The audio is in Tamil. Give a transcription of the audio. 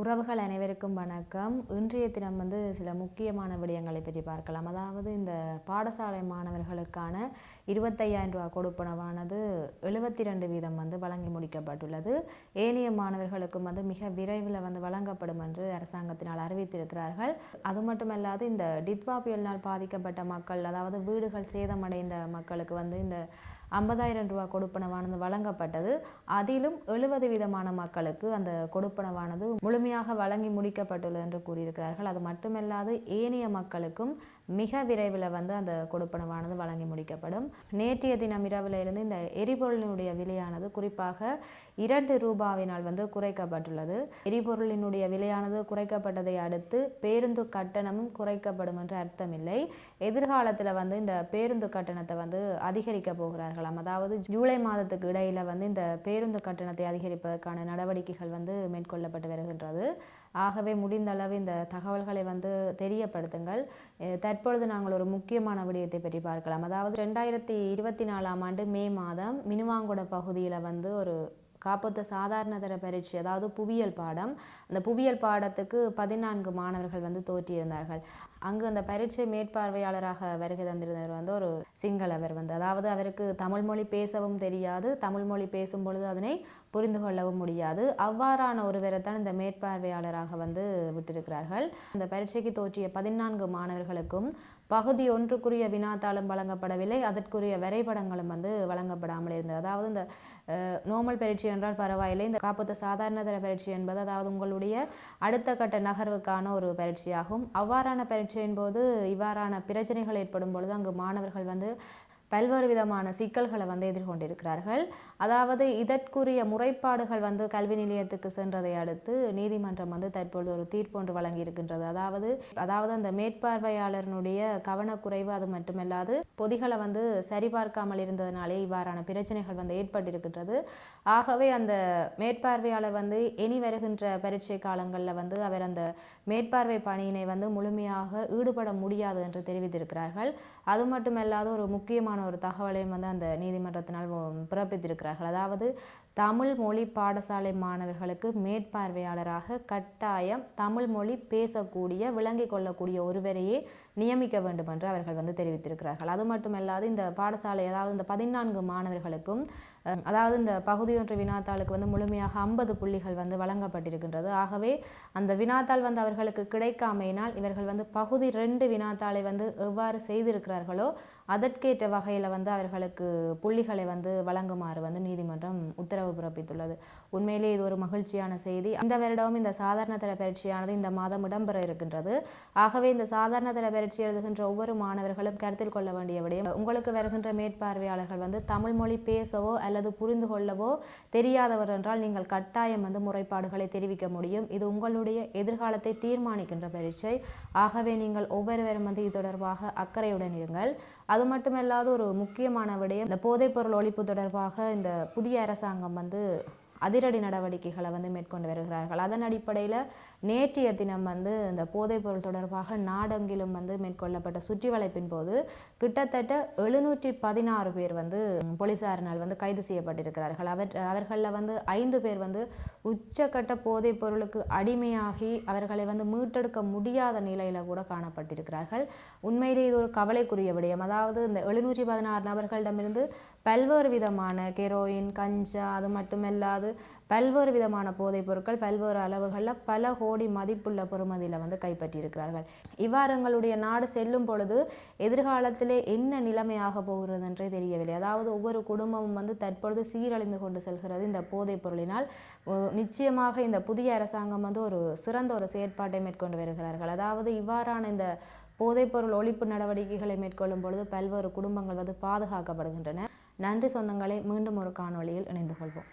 உறவுகள் அனைவருக்கும் வணக்கம். இன்றைய தினம் சில முக்கியமான விடயங்களை பற்றி பார்க்கலாம். அதாவது இந்த பாடசாலை மாணவர்களுக்கான 25,000 ரூபா கொடுப்பனவானது 72% வழங்கி முடிக்கப்பட்டுள்ளது. ஏனைய மாணவர்களுக்கும் மிக விரைவில் வழங்கப்படும் என்று அரசாங்கத்தினால் அறிவித்திருக்கிறார்கள். அது மட்டுமல்லாது இந்த டித்வா புயலினால் பாதிக்கப்பட்ட மக்கள், அதாவது வீடுகள் சேதமடைந்த மக்களுக்கு இந்த 50,000 ரூபா கொடுப்பனவானது வழங்கப்பட்டது. அதிலும் 70% மக்களுக்கு அந்த கொடுப்பனவானது முழுமையாக வழங்கி முடிக்கப்பட்டுள்ளது என்று கூறியிருக்கிறார்கள். அது மட்டுமல்லாது ஏனைய மக்களுக்கும் மிக விரைவில் அந்த கொடுப்பனவானது வழங்கி முடிக்கப்படும். நேற்றைய தினம் இரவில் இருந்து இந்த எரிபொருளினுடைய விலையானது குறிப்பாக 2 ரூபாவினால் குறைக்கப்பட்டுள்ளது. எரிபொருளினுடைய விலையானது குறைக்கப்பட்டதை அடுத்து பேருந்து கட்டணமும் குறைக்கப்படும் என்று அர்த்தமில்லை. எதிர்காலத்தில் இந்த பேருந்து கட்டணத்தை அதிகரிக்க போகிறார்கள். அதாவது ஜூலை மாதத்துக்கு இடையில இந்த பேருந்து கட்டணத்தை அதிகரிப்பதற்கான நடவடிக்கைகள் மேற்கொள்ளப்பட்டு வருகின்றது. ஆகவே முடிந்த அளவு இந்த தகவல்களை தெரியப்படுத்துங்கள். தற்பொழுது நாங்கள் ஒரு முக்கியமான விடயத்தை பற்றி பார்க்கலாம். அதாவது 2024ஆம் ஆண்டு மே மாதம் மினுவாங்குட பகுதியில் ஒரு காப்பொத்த சாதாரண தர பரீட்சை, அதாவது புவியியல் பாடம், அந்த புவியியல் பாடத்துக்கு 14 மாணவர்கள் தோற்றியிருந்தார்கள். அங்கு அந்த பரீட்சை மேற்பார்வையாளராக வருகை தந்திருந்தவர் ஒரு சிங்களவர். அதாவது அவருக்கு தமிழ் மொழி பேசவும் தெரியாது, தமிழ் மொழி பேசும் பொழுது அதனை புரிந்து கொள்ளவும் முடியாது. அவ்வாறான ஒருவரைத்தான் இந்த மேற்பார்வையாளராக விட்டிருக்கிறார்கள். இந்த பரீட்சைக்கு தோற்றிய 14 மாணவர்களுக்கும் பகுதி 1க்குரிய வினாத்தாளும் வழங்கப்படவில்லை, அதற்குரிய வரைபடங்களும் வழங்கப்படாமல் இருந்தது. அதாவது இந்த நோமல் பரீட்சை என்றால் பரவாயில்லை, இந்த காப்பொத்த சாதாரண தர பரீட்சை என்பது அதாவது உங்களுடைய அடுத்த கட்ட நகர்வுக்கான ஒரு பரீட்சையாகும். அவ்வாறான பரீட்சையின் போது இவ்வாறான பிரச்சனைகள் ஏற்படும் பொழுது அங்கு மாணவர்கள் பல்வேறு விதமான சிக்கல்களை எதிர்கொண்டிருக்கிறார்கள். அதாவது இதற்குரிய முறைப்பாடுகள் கல்வி நிலையத்துக்கு சென்றதை அடுத்து நீதிமன்றம் தற்பொழுது ஒரு தீர்ப்பு ஒன்று வழங்கியிருக்கின்றது. அதாவது அந்த மேற்பார்வையாளர்களுடைய கவனக்குறைவு, அது மட்டுமல்லாது பொதிகளை சரிபார்க்காமல் இருந்ததனாலே இவ்வாறான பிரச்சனைகள் ஏற்பட்டிருக்கின்றது. ஆகவே அந்த மேற்பார்வையாளர் இனி வருகின்ற பரீட்சை காலங்களில் அவர் அந்த மேற்பார்வை பணியினை முழுமையாக ஈடுபட முடியாது என்று தெரிவித்திருக்கிறார்கள். அது மட்டுமல்லாது ஒரு முக்கியமான ஒரு தகவலையும் அந்த நீதிமன்றத்தினால் பிறப்பித்திருக்கிறார்கள். அதாவது தமிழ் மொழி பாடசாலை மாணவர்களுக்கு மேற்பார்வையாளராக கட்டாயம் தமிழ் மொழி பேசக்கூடிய, விளங்கிக் கொள்ளக்கூடிய ஒருவரையே நியமிக்க வேண்டும் என்று அவர்கள் தெரிவித்திருக்கிறார்கள். அது மட்டுமல்லாது இந்த பாடசாலை, அதாவது இந்த 14 மாணவர்களுக்கும் அதாவது இந்த பகுதி 1 வினாத்தாளுக்கு முழுமையாக 50 புள்ளிகள் வழங்கப்பட்டிருக்கின்றது. ஆகவே அந்த வினாத்தாள் அவர்களுக்கு கிடைக்காமையினால் இவர்கள் பகுதி 2 வினாத்தாளை எவ்வாறு செய்திருக்கிறார்களோ அதற்கேற்ற வகையில் அவர்களுக்கு புள்ளிகளை வழங்குமாறு நீதிமன்றம் உத்தரவு பிறப்பித்துள்ளது. உண்மையிலே இது ஒரு மகிழ்ச்சியான செய்தி. இந்த வருடமும் இந்த சாதாரண தர பரீட்சையானது இந்த மாதம் இடம்பெற இருக்கின்றது. ஆகவே இந்த சாதாரண தர பரீட்சை எழுதுகின்ற ஒவ்வொரு மாணவர்களும் கருத்தில் கொள்ள வேண்டிய விடயம், உங்களுக்கு வருகின்ற மேற்பார்வையாளர்கள் தமிழ் மொழி பேசவோ அல்லது புரிந்து கொள்ளவோ தெரியாதவர் என்றால் நீங்கள் கட்டாயம் முறைப்பாடுகளை தெரிவிக்க முடியும். இது உங்களுடைய எதிர்காலத்தை தீர்மானிக்கின்ற பரீட்சை. ஆகவே நீங்கள் ஒவ்வொருவரும் இது தொடர்பாக அக்கறையுடன் இருங்கள். அது மட்டுமல்லாது ஒரு முக்கியமான விடயம், இந்த போதைப்பொருள் ஒழிப்பு தொடர்பாக இந்த புதிய அரசாங்கம் அதிரடி நடவடிக்கைகளை மேற்கொண்டு வருகிறார்கள். அதன் அடிப்படையில் நேற்றைய தினம் இந்த போதைப்பொருள் தொடர்பாக நாடெங்கிலும் மேற்கொள்ளப்பட்ட சுற்றி வளைப்பின் போது கிட்டத்தட்ட 716 பேர் போலீசாரினால் கைது செய்யப்பட்டிருக்கிறார்கள். அவர்களில் 5 பேர் உச்சக்கட்ட போதைப் பொருளுக்கு அடிமையாகி அவர்களை மீட்டெடுக்க முடியாத நிலையில் கூட காணப்பட்டிருக்கிறார்கள். உண்மையிலே இது ஒரு கவலைக்குரிய விடயம். அதாவது இந்த 716 நபர்களிடமிருந்து பல்வேறு விதமான கெரோயின், கஞ்சா, அது மட்டுமல்லாது பல்வேறு விதமான போதைப் பொருட்கள் பல்வேறு அளவுகளில் பல கோடி மதிப்புள்ள பெறுமதியில் கைப்பற்றியிருக்கிறார்கள். இவ்வாறு எங்களுடைய நாடு செல்லும் பொழுது எதிர்காலத்திலே என்ன நிலைமையாக போகிறது என்றே தெரியவில்லை. அதாவது ஒவ்வொரு குடும்பமும் தற்பொழுது சீரழிந்து கொண்டு செல்கிறது இந்த போதைப் பொருளினால். நிச்சயமாக இந்த புதிய அரசாங்கம் ஒரு சிறந்த ஒரு செயற்பாட்டை மேற்கொண்டு வருகிறார்கள். அதாவது இவ்வாறான இந்த போதைப்பொருள் ஒழிப்பு நடவடிக்கைகளை மேற்கொள்ளும் பொழுது பல்வேறு குடும்பங்கள் பாதுகாக்கப்படுகின்றன. நன்றி சொந்தங்களை, மீண்டும் ஒரு காணொளியில் இணைந்து கொள்வோம்.